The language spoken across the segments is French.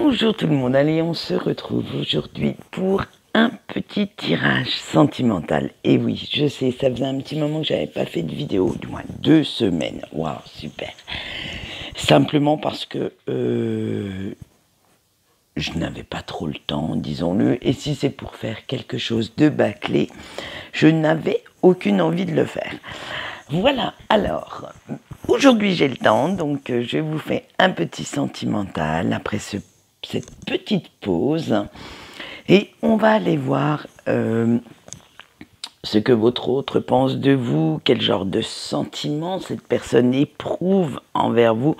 Bonjour tout le monde, allez on se retrouve aujourd'hui pour un petit tirage sentimental. Et oui, je sais, ça faisait un petit moment que j'avais pas fait de vidéo, du moins 2 semaines. Waouh, super. Simplement parce que je n'avais pas trop le temps, disons-le, et si c'est pour faire quelque chose de bâclé, je n'avais aucune envie de le faire. Voilà, alors, aujourd'hui j'ai le temps, donc je vous fais un petit sentimental après cette petite pause. Et on va aller voir ce que votre autre pense de vous, quel genre de sentiment cette personne éprouve envers vous,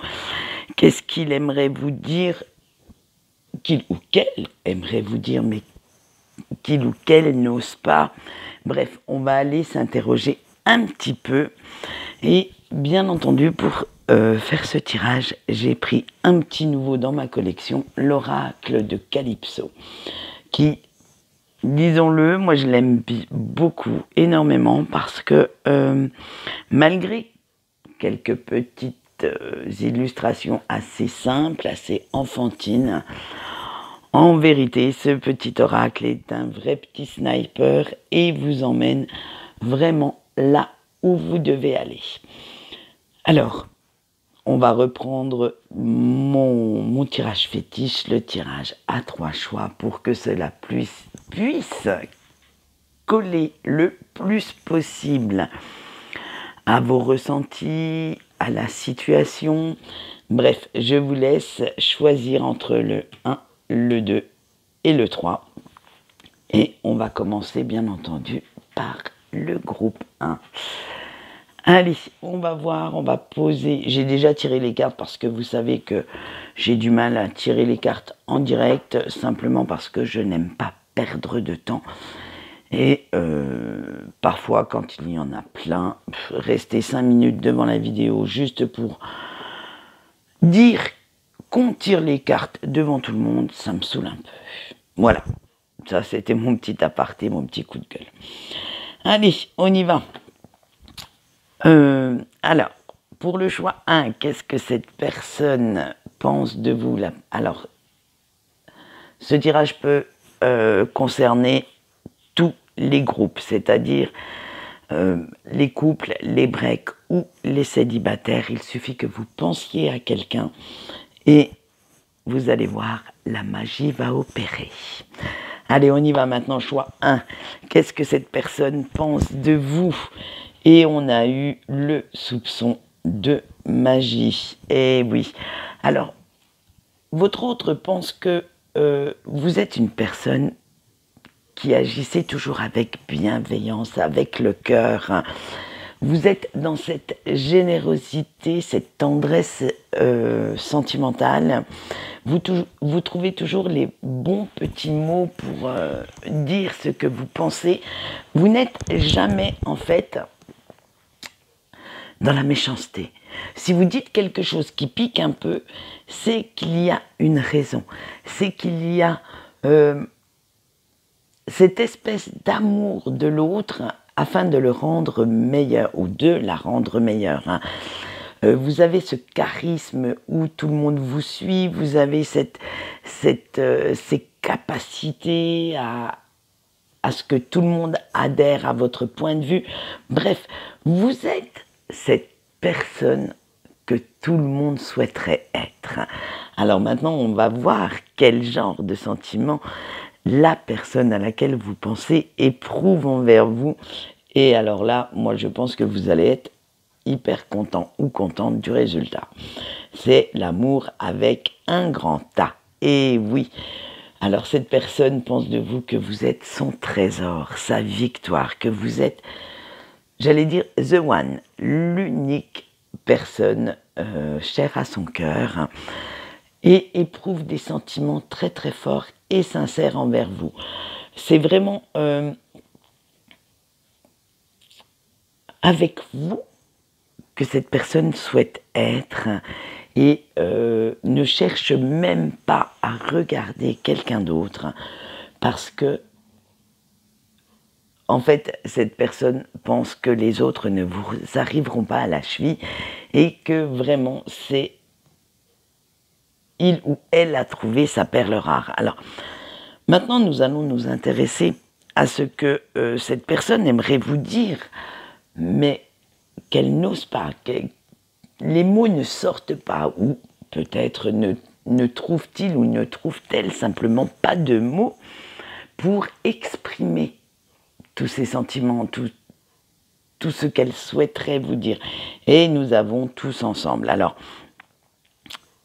qu'est-ce qu'il aimerait vous dire, qu'il ou qu'elle aimerait vous dire, mais qu'il ou qu'elle n'ose pas. Bref, on va aller s'interroger un petit peu. Et bien entendu, pour faire ce tirage, j'ai pris un petit nouveau dans ma collection, l'oracle de Calypso, qui, disons-le, moi je l'aime beaucoup, énormément, parce que malgré quelques petites illustrations assez simples, assez enfantines, en vérité, ce petit oracle est un vrai petit sniper et vous emmène vraiment là où vous devez aller. Alors, on va reprendre mon tirage fétiche, le tirage à 3 choix, pour que cela puisse coller le plus possible à vos ressentis, à la situation. Bref, je vous laisse choisir entre le 1, le 2 et le 3. Et on va commencer bien entendu par le groupe 1. Allez, on va voir, on va poser. J'ai déjà tiré les cartes parce que vous savez que j'ai du mal à tirer les cartes en direct, simplement parce que je n'aime pas perdre de temps. Et parfois, quand il y en a plein, rester 5 minutes devant la vidéo juste pour dire qu'on tire les cartes devant tout le monde, ça me saoule un peu. Voilà, ça c'était mon petit aparté, mon petit coup de gueule. Allez, on y va. Alors, pour le choix 1, qu'est-ce que cette personne pense de vous là? Alors, ce tirage peut concerner tous les groupes, c'est-à-dire les couples, les breaks ou les célibataires. Il suffit que vous pensiez à quelqu'un et vous allez voir, la magie va opérer. Allez, on y va maintenant, choix 1. Qu'est-ce que cette personne pense de vous? Et on a eu le soupçon de magie. Eh oui. Alors, votre autre pense que vous êtes une personne qui agissait toujours avec bienveillance, avec le cœur. Vous êtes dans cette générosité, cette tendresse sentimentale. Vous trouvez toujours les bons petits mots pour dire ce que vous pensez. Vous n'êtes jamais, en fait, dans la méchanceté. Si vous dites quelque chose qui pique un peu, c'est qu'il y a une raison. C'est qu'il y a cette espèce d'amour de l'autre afin de le rendre meilleur ou de la rendre meilleure. Vous avez ce charisme où tout le monde vous suit, vous avez ces capacités à ce que tout le monde adhère à votre point de vue. Bref, vous êtes cette personne que tout le monde souhaiterait être. Alors maintenant, on va voir quel genre de sentiment la personne à laquelle vous pensez éprouve envers vous. Et alors là, moi je pense que vous allez être hyper content ou contente du résultat. C'est l'amour avec un grand A. Et oui, alors cette personne pense de vous que vous êtes son trésor, sa victoire, que vous êtes, j'allais dire, the one, l'unique personne chère à son cœur, et éprouve des sentiments très très forts et sincères envers vous. C'est vraiment avec vous que cette personne souhaite être et ne cherche même pas à regarder quelqu'un d'autre, parce que en fait, cette personne pense que les autres ne vous arriveront pas à la cheville et que vraiment c'est il ou elle a trouvé sa perle rare. Alors, maintenant, nous allons nous intéresser à ce que cette personne aimerait vous dire, mais qu'elle n'ose pas, les mots ne sortent pas, ou peut-être ne trouve-t-il ou ne trouve-t-elle simplement pas de mots pour exprimer tous ces sentiments, tout ce qu'elle souhaiterait vous dire. Et nous avons tous ensemble. Alors,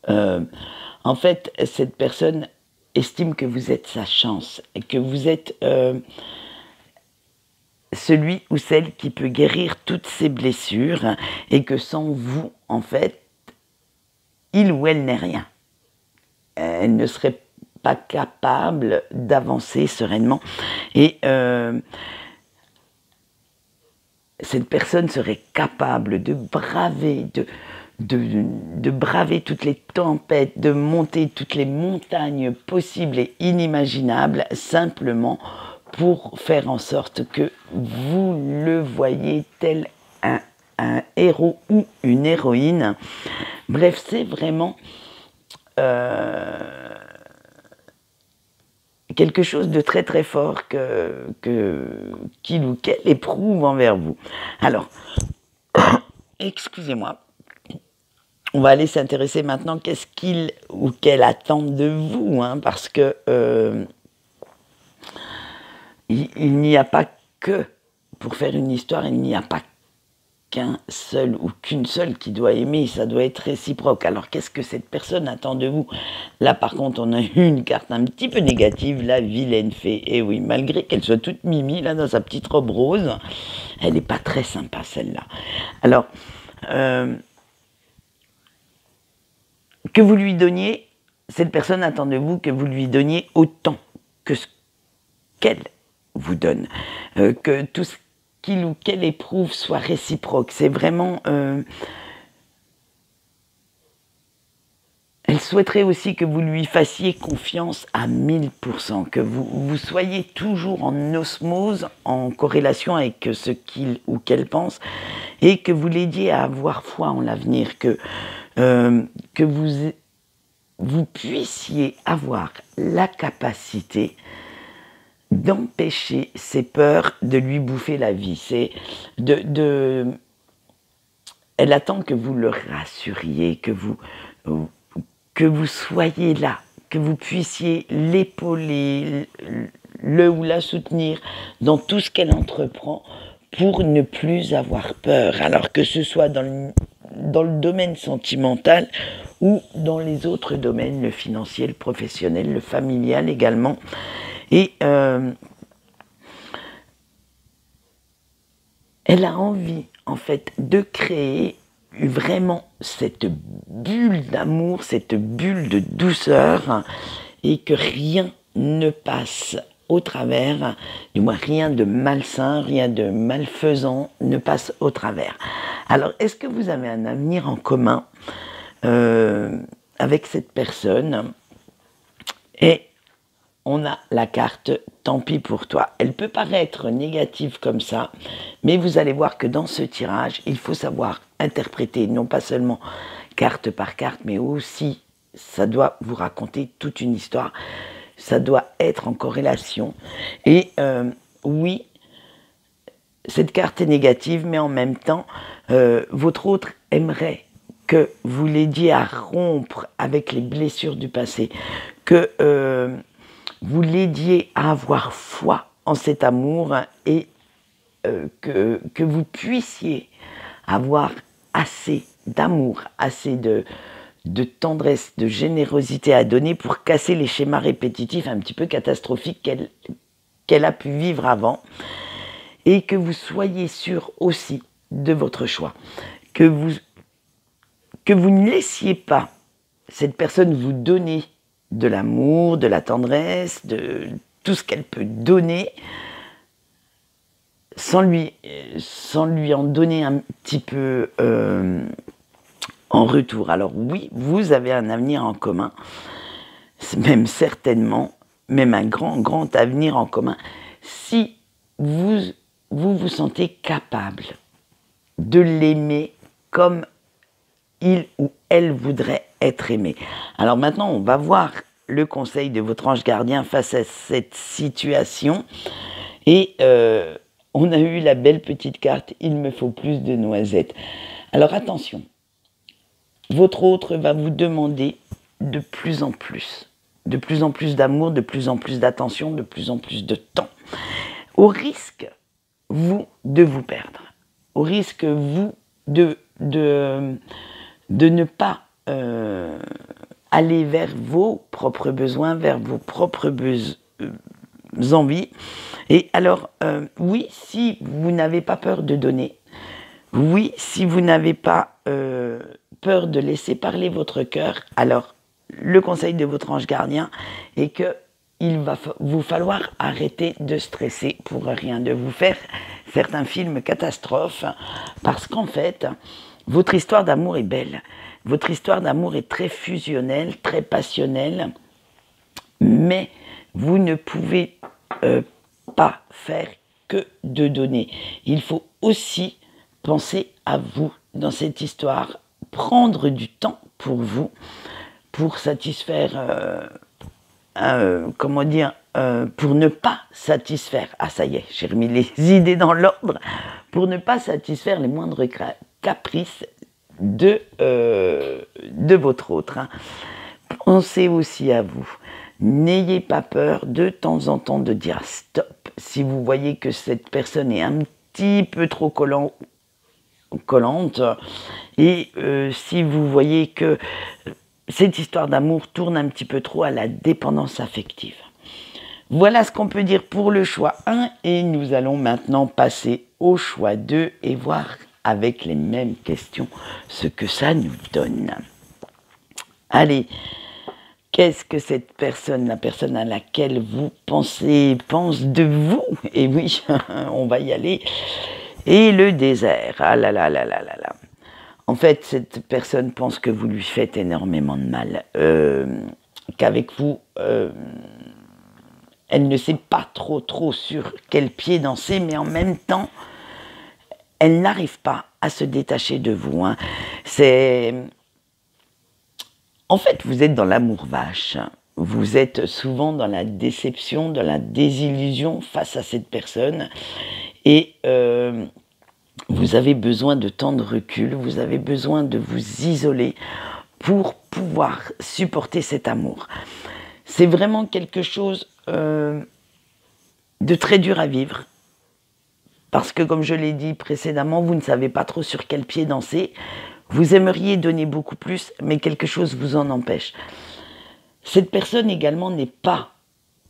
en fait, cette personne estime que vous êtes sa chance, et que vous êtes celui ou celle qui peut guérir toutes ses blessures, et que sans vous, en fait, il ou elle n'est rien. Elle ne serait pas capable d'avancer sereinement. Et cette personne serait capable de braver, de braver toutes les tempêtes, de monter toutes les montagnes possibles et inimaginables, simplement pour faire en sorte que vous le voyez tel un héros ou une héroïne. Bref, c'est vraiment quelque chose de très très fort qu'il ou qu'elle éprouve envers vous. Alors, excusez-moi, on va aller s'intéresser maintenant qu'est-ce qu'il ou qu'elle attend de vous, hein, parce que il n'y a pas que, pour faire une histoire, il n'y a pas qu'un seul ou qu'une seule qui doit aimer, ça doit être réciproque. Alors qu'est-ce que cette personne attend de vous? Là par contre on a une carte un petit peu négative, la vilaine fée. Et oui, malgré qu'elle soit toute mimi là dans sa petite robe rose, elle n'est pas très sympa celle-là. Alors que vous lui donniez, cette personne attend de vous que vous lui donniez autant que ce qu'elle vous donne, que tout ce qu'il ou qu'elle éprouve soit réciproque. C'est vraiment... elle souhaiterait aussi que vous lui fassiez confiance à 1000%, que vous soyez toujours en osmose, en corrélation avec ce qu'il ou qu'elle pense, et que vous l'aidiez à avoir foi en l'avenir, que vous puissiez avoir la capacité d'empêcher ses peurs de lui bouffer la vie. C'est elle attend que vous le rassuriez, que vous soyez là, que vous puissiez l'épauler, le ou la soutenir dans tout ce qu'elle entreprend pour ne plus avoir peur. Alors que ce soit dans le domaine sentimental ou dans les autres domaines, le financier, le professionnel, le familial également. Et elle a envie, en fait, de créer vraiment cette bulle d'amour, cette bulle de douceur, et que rien ne passe au travers, du moins rien de malsain, rien de malfaisant ne passe au travers. Alors, est-ce que vous avez un avenir en commun avec cette personne? Et on a la carte « Tant pis pour toi ». Elle peut paraître négative comme ça, mais vous allez voir que dans ce tirage, il faut savoir interpréter, non pas seulement carte par carte, mais aussi, ça doit vous raconter toute une histoire, ça doit être en corrélation. Et oui, cette carte est négative, mais en même temps, votre autre aimerait que vous l'aidiez à rompre avec les blessures du passé, que vous l'aidiez à avoir foi en cet amour, et que vous puissiez avoir assez d'amour, assez de tendresse, de générosité à donner pour casser les schémas répétitifs un petit peu catastrophiques qu'elle a pu vivre avant, et que vous soyez sûr aussi de votre choix, que vous ne laissiez pas cette personne vous donner de l'amour, de la tendresse, de tout ce qu'elle peut donner, sans lui en donner un petit peu en retour. Alors oui, vous avez un avenir en commun, même certainement, même un grand avenir en commun, si vous sentez capable de l'aimer comme il ou elle voudrait être aimé. Alors maintenant, on va voir le conseil de votre ange gardien face à cette situation. Et on a eu la belle petite carte « Il me faut plus de noisettes ». Alors attention, votre autre va vous demander de plus en plus d'amour, de plus en plus d'attention, de plus en plus de temps, au risque, vous, de vous perdre, au risque, vous, de ne pas aller vers vos propres besoins, vers vos propres envies. Et alors, oui, si vous n'avez pas peur de donner, oui, si vous n'avez pas peur de laisser parler votre cœur, alors le conseil de votre ange gardien est que il va vous falloir arrêter de stresser pour rien, de vous faire certains films catastrophes, parce qu'en fait, votre histoire d'amour est belle. Votre histoire d'amour est très fusionnelle, très passionnelle, mais vous ne pouvez pas faire que de donner. Il faut aussi penser à vous dans cette histoire, prendre du temps pour vous, pour satisfaire, pour ne pas satisfaire, ah ça y est, j'ai remis les idées dans l'ordre, pour ne pas satisfaire les moindres caprices de votre autre. Hein. Pensez aussi à vous. N'ayez pas peur de temps en temps de dire stop. Si vous voyez que cette personne est un petit peu trop collante, et si vous voyez que cette histoire d'amour tourne un petit peu trop à la dépendance affective. Voilà ce qu'on peut dire pour le choix 1, et nous allons maintenant passer au choix 2 et voir avec les mêmes questions ce que ça nous donne. Allez, qu'est-ce que cette personne, la personne à laquelle vous pensez, pense de vous? Et oui, on va y aller. Et le désert, ah là là là là là là. En fait, cette personne pense que vous lui faites énormément de mal, qu'avec vous, elle ne sait pas trop sur quel pied danser, mais en même temps, elle n'arrive pas à se détacher de vous. Hein. En fait, vous êtes dans l'amour vache. Vous êtes souvent dans la déception, dans la désillusion face à cette personne. Et vous avez besoin de temps de recul, vous avez besoin de vous isoler pour pouvoir supporter cet amour. C'est vraiment quelque chose de très dur à vivre. Parce que, comme je l'ai dit précédemment, vous ne savez pas trop sur quel pied danser. Vous aimeriez donner beaucoup plus, mais quelque chose vous en empêche. Cette personne également n'est pas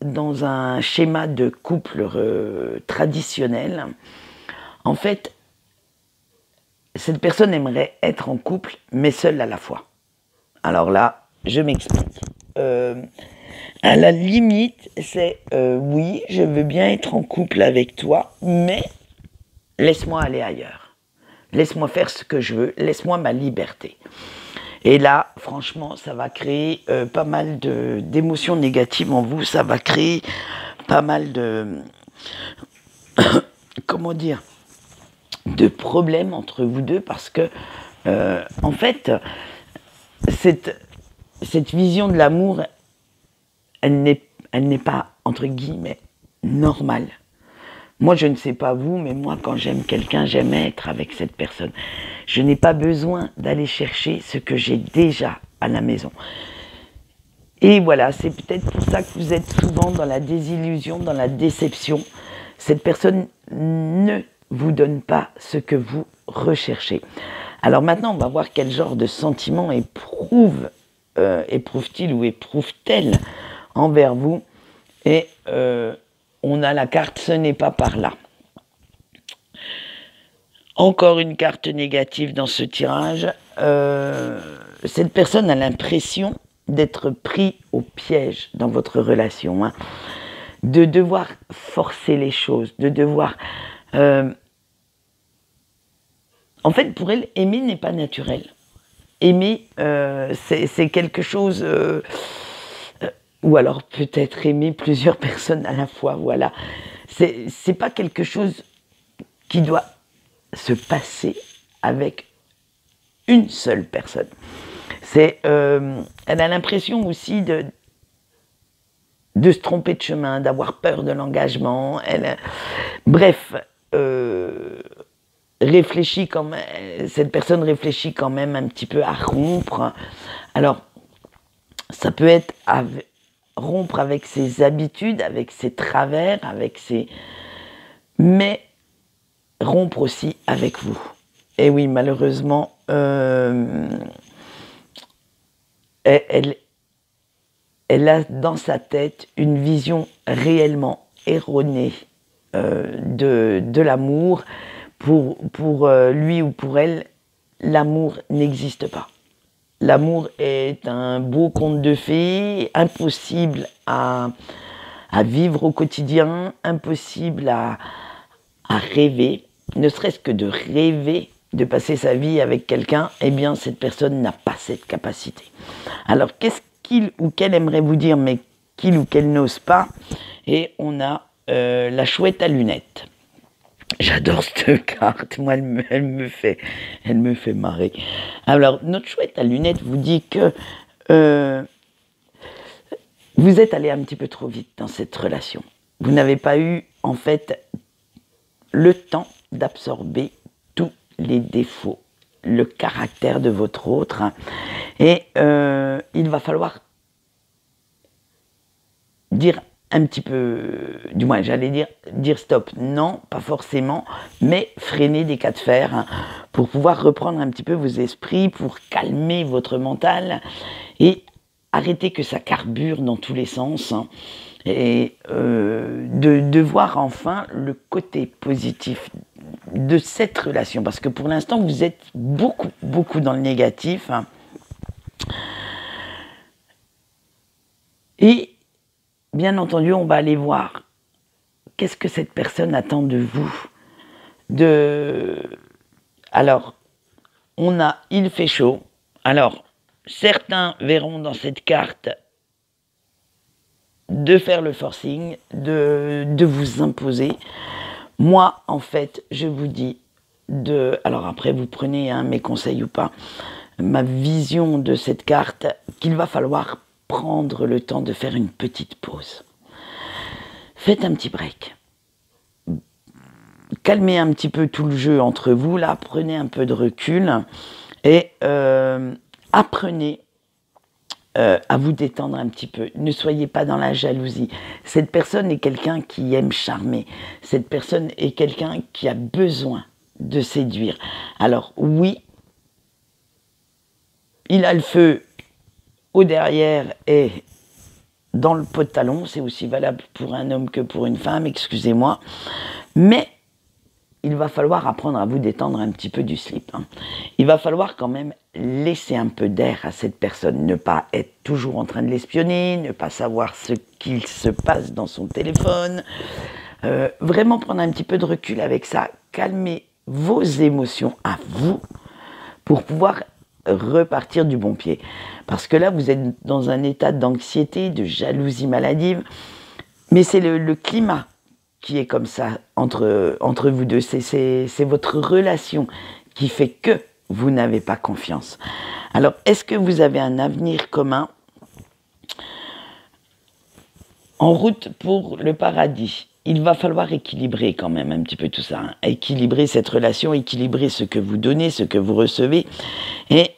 dans un schéma de couple traditionnel. En fait, cette personne aimerait être en couple, mais seule à la fois. Alors là, je m'explique. À la limite, c'est oui, je veux bien être en couple avec toi, mais laisse-moi aller ailleurs. Laisse-moi faire ce que je veux, laisse-moi ma liberté. Et là, franchement, ça va créer pas mal d'émotions négatives en vous, ça va créer pas mal de... comment dire, de problèmes entre vous deux, parce que, en fait, cette vision de l'amour, elle n'est pas, entre guillemets, normale. Moi, je ne sais pas vous, mais moi, quand j'aime quelqu'un, j'aime être avec cette personne. Je n'ai pas besoin d'aller chercher ce que j'ai déjà à la maison. Et voilà, c'est peut-être pour ça que vous êtes souvent dans la désillusion, dans la déception. Cette personne ne vous donne pas ce que vous recherchez. Alors maintenant, on va voir quel genre de sentiment éprouve-t-il ou éprouve-t-elle envers vous. Et on a la carte « Ce n'est pas par là ». Encore une carte négative dans ce tirage. Cette personne a l'impression d'être pris au piège dans votre relation, hein, de devoir forcer les choses, de devoir... en fait, pour elle, aimer n'est pas naturel. Aimer, c'est quelque chose... ou alors peut-être aimer plusieurs personnes à la fois, voilà. C'est pas quelque chose qui doit se passer avec une seule personne. Elle a l'impression aussi de se tromper de chemin, d'avoir peur de l'engagement. Bref, cette personne réfléchit quand même un petit peu à rompre. Alors, ça peut être rompre avec ses habitudes, avec ses travers, mais rompre aussi avec vous. Et oui, malheureusement, elle a dans sa tête une vision réellement erronée de l'amour. Pour lui ou pour elle, l'amour n'existe pas. L'amour est un beau conte de fées, impossible à vivre au quotidien, impossible à rêver, ne serait-ce que de rêver de passer sa vie avec quelqu'un, eh bien cette personne n'a pas cette capacité. Alors qu'est-ce qu'il ou qu'elle aimerait vous dire, mais qu'il ou qu'elle n'ose pas? Et on a la chouette à lunettes. J'adore cette carte, moi elle me fait marrer. Alors notre chouette à lunettes vous dit que vous êtes allé un petit peu trop vite dans cette relation. Vous n'avez pas eu en fait le temps d'absorber tous les défauts, le caractère de votre autre, et il va falloir dire un petit peu, du moins j'allais dire stop, non, pas forcément, mais freiner des cas de fer pour pouvoir reprendre un petit peu vos esprits, pour calmer votre mental et arrêter que ça carbure dans tous les sens et de voir enfin le côté positif de cette relation, parce que pour l'instant vous êtes beaucoup dans le négatif et bien entendu, on va aller voir qu'est-ce que cette personne attend de vous. Alors, on a il fait chaud. Alors, certains verront dans cette carte de faire le forcing, de vous imposer. Moi, en fait, je vous dis alors après, vous prenez mes conseils ou pas, ma vision de cette carte, qu'il va falloir prendre le temps de faire une petite pause. Faites un petit break. Calmez un petit peu tout le jeu entre vous, là, prenez un peu de recul et apprenez à vous détendre un petit peu. Ne soyez pas dans la jalousie. Cette personne est quelqu'un qui aime charmer. Cette personne est quelqu'un qui a besoin de séduire. Alors oui, il a le feu au derrière et dans le pot de talon, c'est aussi valable pour un homme que pour une femme, excusez-moi, mais il va falloir apprendre à vous détendre un petit peu du slip. Il va falloir quand même laisser un peu d'air à cette personne, ne pas être toujours en train de l'espionner, ne pas savoir ce qu'il se passe dans son téléphone, vraiment prendre un petit peu de recul avec ça, calmer vos émotions à vous pour pouvoir repartir du bon pied. Parce que là, vous êtes dans un état d'anxiété, de jalousie maladive, mais c'est le climat qui est comme ça entre vous deux. C'est votre relation qui fait que vous n'avez pas confiance. Alors, est-ce que vous avez un avenir commun en route pour le paradis? Il va falloir équilibrer quand même un petit peu tout ça, équilibrer cette relation, équilibrer ce que vous donnez, ce que vous recevez, et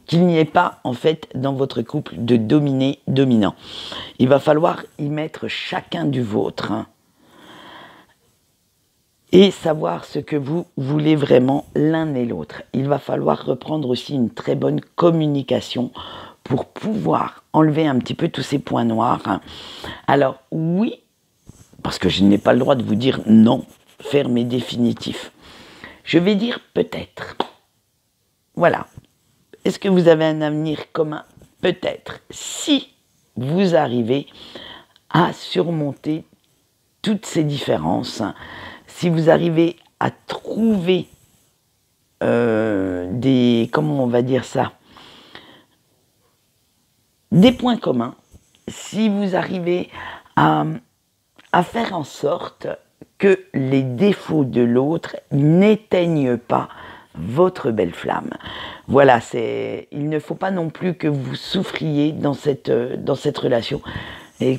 qu'il n'y ait pas en fait dans votre couple de dominé-dominant. Il va falloir y mettre chacun du vôtre et savoir ce que vous voulez vraiment l'un et l'autre. Il va falloir reprendre aussi une très bonne communication pour pouvoir enlever un petit peu tous ces points noirs. Alors oui, parce que je n'ai pas le droit de vous dire non, ferme et définitif. Je vais dire peut-être. Voilà. Est-ce que vous avez un avenir commun? Peut-être. Si vous arrivez à surmonter toutes ces différences, si vous arrivez à trouver comment on va dire ça, des points communs, si vous arrivez à faire en sorte que les défauts de l'autre n'éteignent pas votre belle flamme. Voilà, il ne faut pas non plus que vous souffriez dans cette relation. Et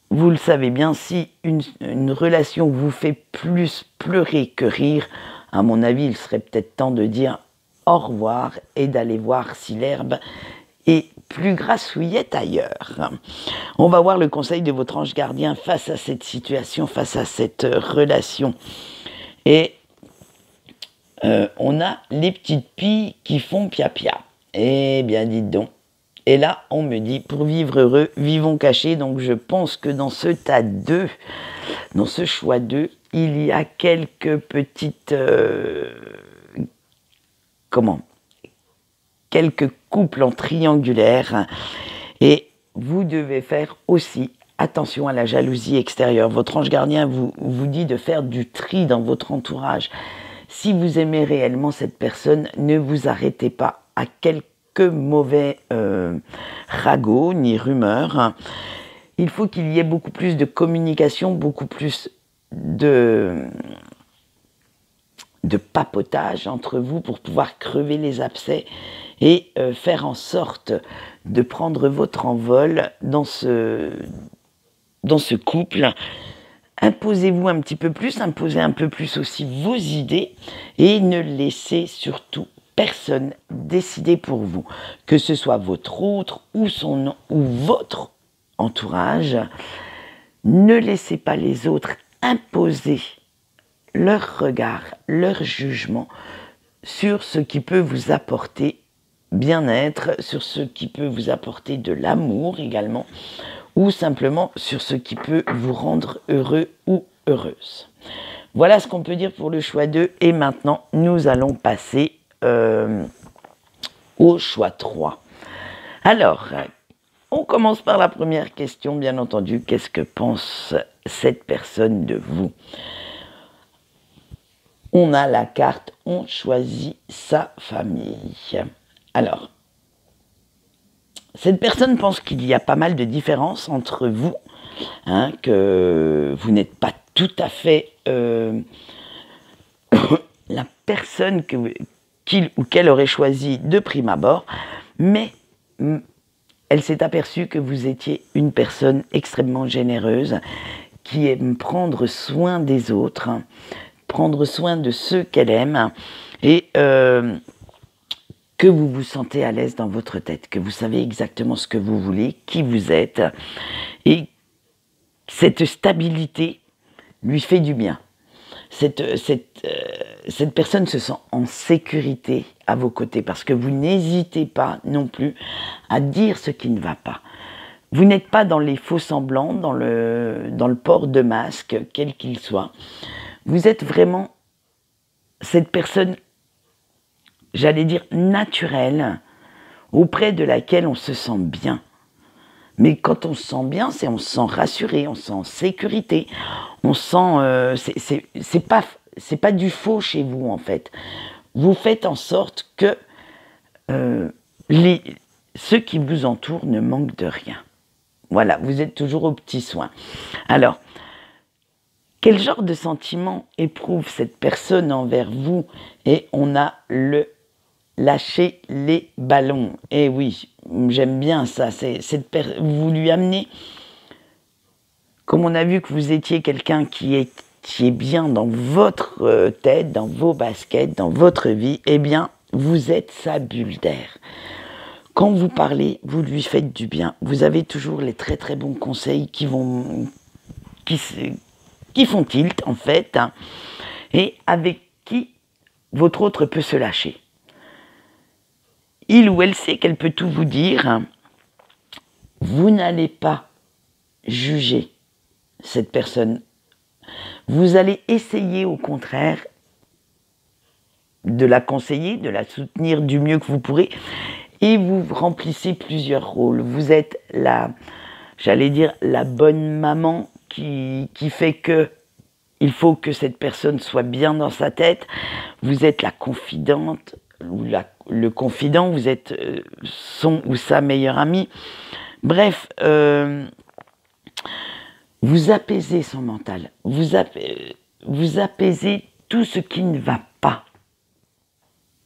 vous le savez bien, si une relation vous fait plus pleurer que rire, à mon avis, il serait peut-être temps de dire au revoir et d'aller voir si l'herbe est plus grassouillette ailleurs. On va voir le conseil de votre ange gardien face à cette situation, face à cette relation. Et on a les petites pilles qui font pia-pia. Eh bien, dites donc. Et là, on me dit, pour vivre heureux, vivons cachés. Donc, je pense que dans ce tas 2, dans ce choix 2, il y a quelques petites... quelques couples en triangulaire. Et vous devez faire aussi attention à la jalousie extérieure. Votre ange gardien vous dit de faire du tri dans votre entourage. Si vous aimez réellement cette personne, ne vous arrêtez pas à quelques mauvais ragots ni rumeurs. Il faut qu'il y ait beaucoup plus de communication, beaucoup plus de papotage entre vous pour pouvoir crever les abcès et faire en sorte de prendre votre envol dans ce couple. Imposez-vous un petit peu plus, imposez un peu plus aussi vos idées et ne laissez surtout personne décider pour vous, que ce soit votre autre ou votre entourage. Ne laissez pas les autres imposer leur regard, leur jugement sur ce qui peut vous apporter bien-être, sur ce qui peut vous apporter de l'amour également, ou simplement sur ce qui peut vous rendre heureux ou heureuse. Voilà ce qu'on peut dire pour le choix 2. Et maintenant, nous allons passer au choix 3. Alors, on commence par la première question, bien entendu. Qu'est-ce que pense cette personne de vous ? On a la carte « On choisit sa famille ». Alors, cette personne pense qu'il y a pas mal de différences entre vous, que vous n'êtes pas tout à fait la personne qu'il ou qu'elle aurait choisi de prime abord, mais elle s'est aperçue que vous étiez une personne extrêmement généreuse, qui aime prendre soin des autres, prendre soin de ceux qu'elle aime, et que vous vous sentez à l'aise dans votre tête, que vous savez exactement ce que vous voulez, qui vous êtes, et cette stabilité lui fait du bien. Cette personne se sent en sécurité à vos côtés, parce que vous n'hésitez pas non plus à dire ce qui ne va pas. Vous n'êtes pas dans les faux semblants, dans le port de masque, quel qu'il soit. Vous êtes vraiment cette personne, j'allais dire naturelle, auprès de laquelle on se sent bien. Mais quand on se sent bien, on se sent rassuré, on se sent en sécurité, on sent... c'est pas du faux chez vous, en fait. Vous faites en sorte que ceux qui vous entourent ne manquent de rien. Voilà, vous êtes toujours aux petits soins. Alors, quel genre de sentiment éprouve cette personne envers vous? Et on a le lâcher les ballons. Et oui, j'aime bien ça. Vous lui amenez, comme on a vu que vous étiez quelqu'un qui est bien dans votre tête, dans vos baskets, dans votre vie, eh bien, vous êtes sa bulle d'air. Quand vous parlez, vous lui faites du bien. Vous avez toujours les très très bons conseils qui font tilt, en fait, et avec qui votre autre peut se lâcher. Il ou elle sait qu'elle peut tout vous dire. Vous n'allez pas juger cette personne. Vous allez essayer, au contraire, de la conseiller, de la soutenir du mieux que vous pourrez, et vous remplissez plusieurs rôles. Vous êtes la bonne maman qui fait que il faut que cette personne soit bien dans sa tête. Vous êtes la confidente ou le confident. Vous êtes son ou sa meilleure amie. Bref, vous apaisez son mental. Vous apaisez tout ce qui ne va pas.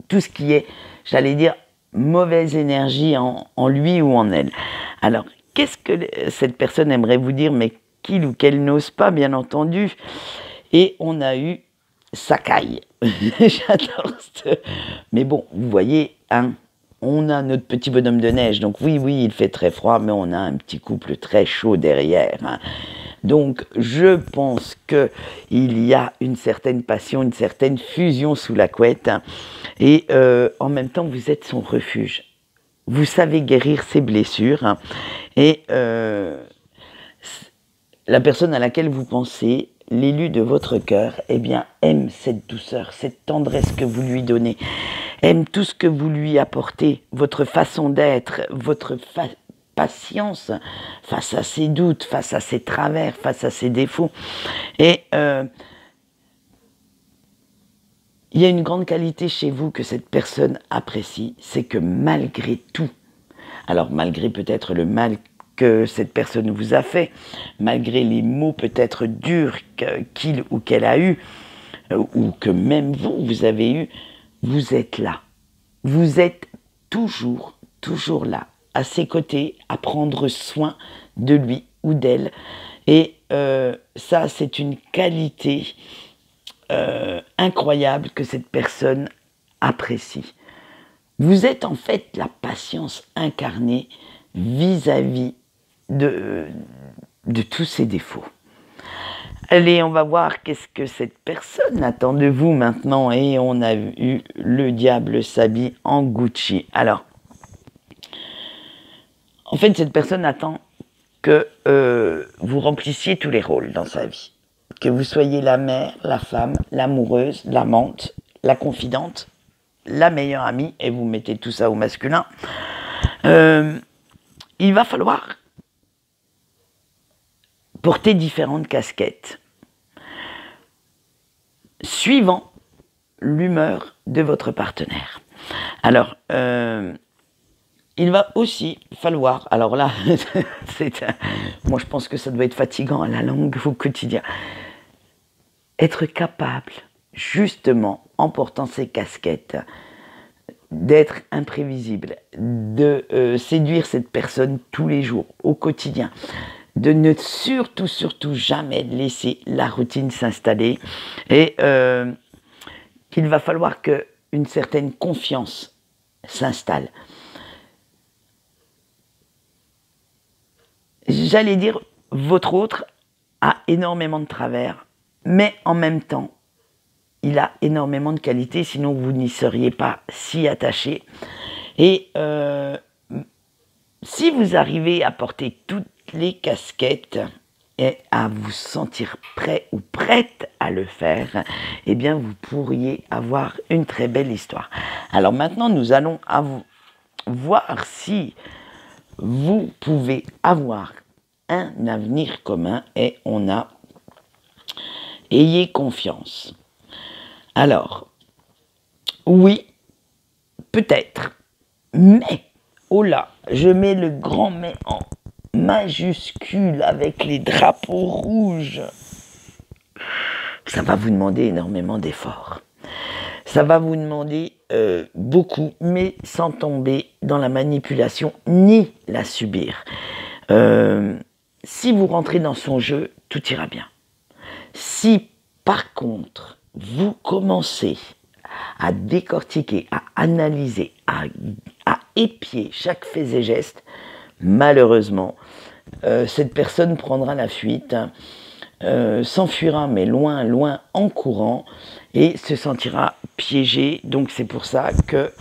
tout ce qui est, j'allais dire, mauvaise énergie en lui ou en elle. Alors, qu'est-ce que cette personne aimerait vous dire, mais qu'il ou qu'elle n'ose pas, bien entendu. Et on a eu Sakai. J'adore ce... Mais bon, vous voyez, hein, on a notre petit bonhomme de neige. Donc oui, il fait très froid, mais on a un petit couple très chaud derrière. Hein. Donc je pense qu'il y a une certaine passion, une certaine fusion sous la couette. Hein, et en même temps, vous êtes son refuge. Vous savez guérir ses blessures. Hein, et la personne à laquelle vous pensez, l'élu de votre cœur, eh bien, aime cette douceur, cette tendresse que vous lui donnez, aime tout ce que vous lui apportez, votre façon d'être, votre patience face à ses doutes, face à ses travers, face à ses défauts. Et il y a une grande qualité chez vous que cette personne apprécie, c'est que malgré tout, alors malgré peut-être le mal que cette personne vous a fait, malgré les mots peut-être durs qu'il ou qu'elle a eu, ou que même vous avez eu, vous êtes là. Vous êtes toujours là, à ses côtés, à prendre soin de lui ou d'elle. Et ça, c'est une qualité incroyable que cette personne apprécie. Vous êtes en fait la patience incarnée vis-à-vis de tous ses défauts. Allez, on va voir qu'est-ce que cette personne attend de vous maintenant. Et on a eu le diable s'habille en Gucci. Alors, en fait, cette personne attend que vous remplissiez tous les rôles dans sa vie. Que vous soyez la mère, la femme, l'amoureuse, l'amante, la confidente, la meilleure amie, et vous mettez tout ça au masculin. Il va falloir porter différentes casquettes, suivant l'humeur de votre partenaire. Alors, il va aussi falloir, alors là, moi je pense que ça doit être fatigant à la langue au quotidien, être capable, justement, en portant ces casquettes, d'être imprévisible, de séduire cette personne tous les jours, au quotidien, de ne surtout jamais laisser la routine s'installer et qu'il va falloir qu'une certaine confiance s'installe. J'allais dire, votre autre a énormément de travers, mais en même temps, il a énormément de qualités, sinon vous n'y seriez pas si attaché. Et si vous arrivez à porter toutes les casquettes et à vous sentir prêt ou prête à le faire, eh bien vous pourriez avoir une très belle histoire. Alors maintenant, nous allons voir si vous pouvez avoir un avenir commun et on a « Ayez confiance ». Alors, oui, peut-être, mais, oh là, je mets le grand mais en majuscule avec les drapeaux rouges. Ça va vous demander énormément d'efforts. Ça va vous demander beaucoup, mais sans tomber dans la manipulation ni la subir. Si vous rentrez dans son jeu, tout ira bien. Si, par contre, vous commencez à décortiquer, à analyser, à épier chaque fait et geste, malheureusement, cette personne prendra la fuite, s'enfuira, mais loin en courant, et se sentira piégée. Donc c'est pour ça que,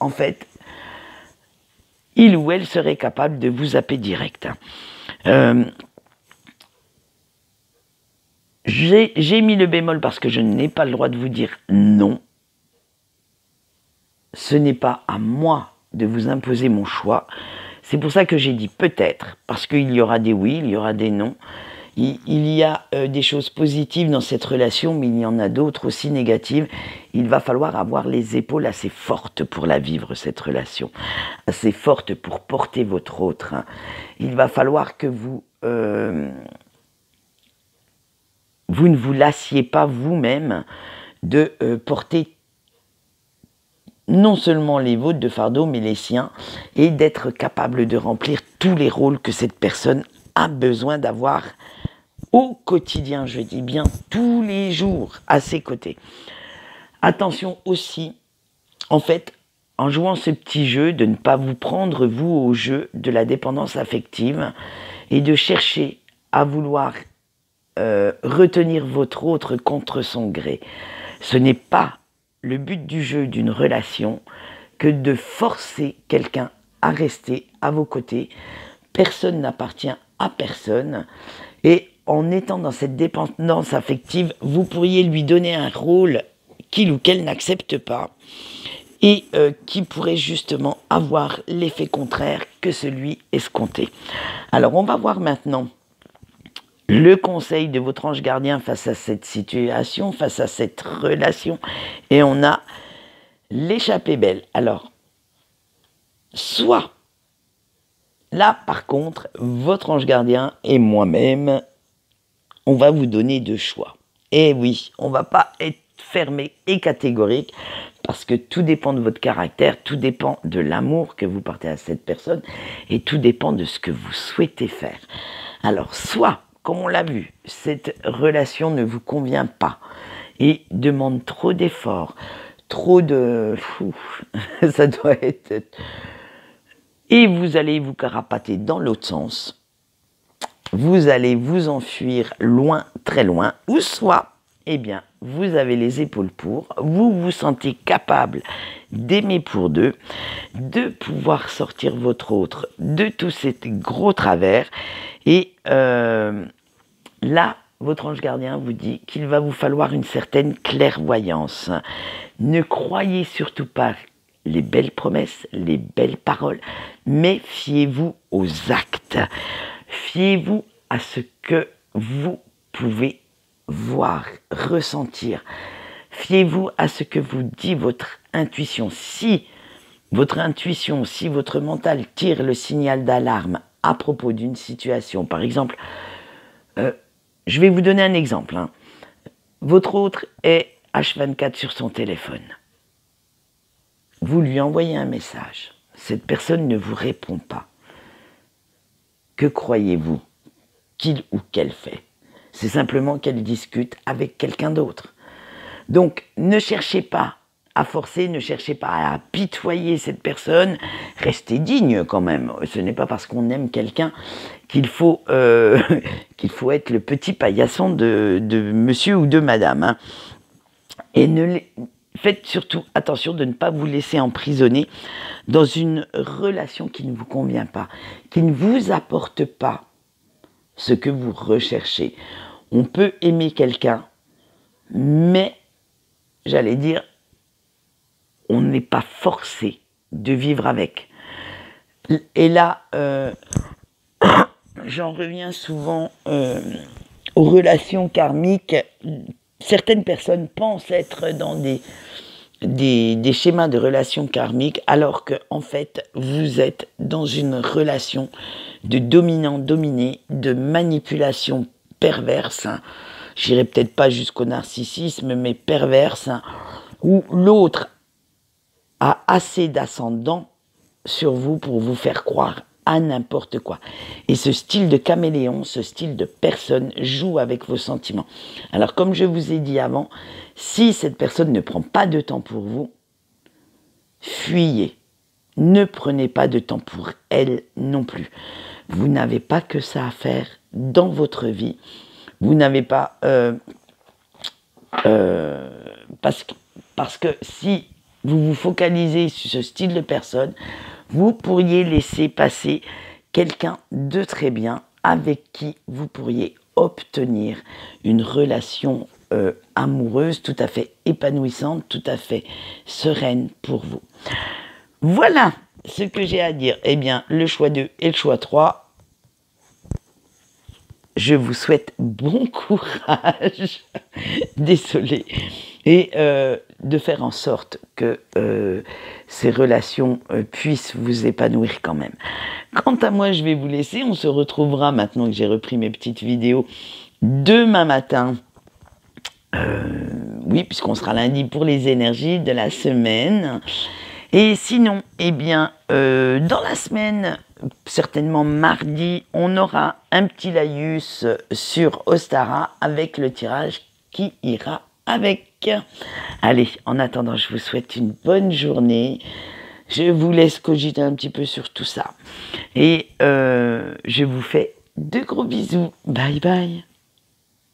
en fait, il ou elle serait capable de vous zapper direct. J'ai mis le bémol parce que je n'ai pas le droit de vous dire non. Ce n'est pas à moi de vous imposer mon choix. C'est pour ça que j'ai dit peut-être, parce qu'il y aura des oui, il y aura des non. Il y a des choses positives dans cette relation, mais il y en a d'autres aussi négatives. Il va falloir avoir les épaules assez fortes pour la vivre, cette relation. Assez fortes pour porter votre autre. Il va falloir que vous ne vous lassiez pas vous-même de porter non seulement les vôtres de fardeau, mais les siens, et d'être capable de remplir tous les rôles que cette personne a besoin d'avoir au quotidien, je dis bien tous les jours à ses côtés. Attention aussi, en fait, en jouant ce petit jeu, de ne pas vous prendre, vous, au jeu de la dépendance affective et de chercher à vouloir retenir votre autre contre son gré. Ce n'est pas le but du jeu d'une relation que de forcer quelqu'un à rester à vos côtés. Personne n'appartient à personne et en étant dans cette dépendance affective, vous pourriez lui donner un rôle qu'il ou qu'elle n'accepte pas et qui pourrait justement avoir l'effet contraire que celui escompté. Alors on va voir maintenant le conseil de votre ange gardien face à cette situation, face à cette relation, et on a l'échappée belle. Alors, soit, là par contre, votre ange gardien et moi-même, on va vous donner deux choix. Et oui, on ne va pas être fermé et catégorique, parce que tout dépend de votre caractère, tout dépend de l'amour que vous portez à cette personne, et tout dépend de ce que vous souhaitez faire. Alors, soit, comme on l'a vu, cette relation ne vous convient pas et demande trop d'efforts, trop de... ça doit être... Et vous allez vous carapater dans l'autre sens, vous allez vous enfuir loin, très loin, ou soit, eh bien, vous avez les épaules pour, vous vous sentez capable d'aimer pour deux, de pouvoir sortir votre autre de tous ces gros travers, et là, votre ange gardien vous dit qu'il va vous falloir une certaine clairvoyance. Ne croyez surtout pas les belles promesses, les belles paroles, mais fiez-vous aux actes. Fiez-vous à ce que vous pouvez voir, ressentir. Fiez-vous à ce que vous dit votre intuition. Si votre intuition, si votre mental tire le signal d'alarme à propos d'une situation, par exemple, je vais vous donner un exemple. Votre autre est H24 sur son téléphone. Vous lui envoyez un message. Cette personne ne vous répond pas. Que croyez-vous qu'il ou qu'elle fait? C'est simplement qu'elle discute avec quelqu'un d'autre. Donc, ne cherchez pas à forcer, ne cherchez pas à apitoyer cette personne. Restez digne quand même. Ce n'est pas parce qu'on aime quelqu'un qu'il faut être le petit paillasson de monsieur ou de madame. Et faites surtout attention de ne pas vous laisser emprisonner dans une relation qui ne vous convient pas, qui ne vous apporte pas ce que vous recherchez. On peut aimer quelqu'un, mais, j'allais dire, on n'est pas forcé de vivre avec. Et là, j'en reviens souvent aux relations karmiques. Certaines personnes pensent être dans des schémas de relations karmiques, alors que en fait, vous êtes dans une relation de dominant-dominé, de manipulation perverse. J'irai peut-être pas jusqu'au narcissisme, mais perverse, où l'autre a assez d'ascendant sur vous pour vous faire croire à n'importe quoi. Et ce style de caméléon, ce style de personne joue avec vos sentiments. Alors comme je vous ai dit avant, si cette personne ne prend pas de temps pour vous, fuyez. Ne prenez pas de temps pour elle non plus. Vous n'avez pas que ça à faire dans votre vie. Vous n'avez pas... parce que si vous vous focalisez sur ce style de personne, vous pourriez laisser passer quelqu'un de très bien avec qui vous pourriez obtenir une relation amoureuse tout à fait épanouissante, tout à fait sereine pour vous. Voilà ce que j'ai à dire. Eh bien, le choix 2 et le choix 3, je vous souhaite bon courage, désolé, et de faire en sorte que ces relations puissent vous épanouir quand même. Quant à moi, je vais vous laisser. On se retrouvera, maintenant que j'ai repris mes petites vidéos, demain matin. Oui, puisqu'on sera lundi pour les énergies de la semaine. Et sinon, eh bien, dans la semaine, certainement mardi, on aura un petit laïus sur Ostara avec le tirage qui ira avec. Allez, en attendant, je vous souhaite une bonne journée. Je vous laisse cogiter un petit peu sur tout ça. Et je vous fais de gros bisous. Bye bye.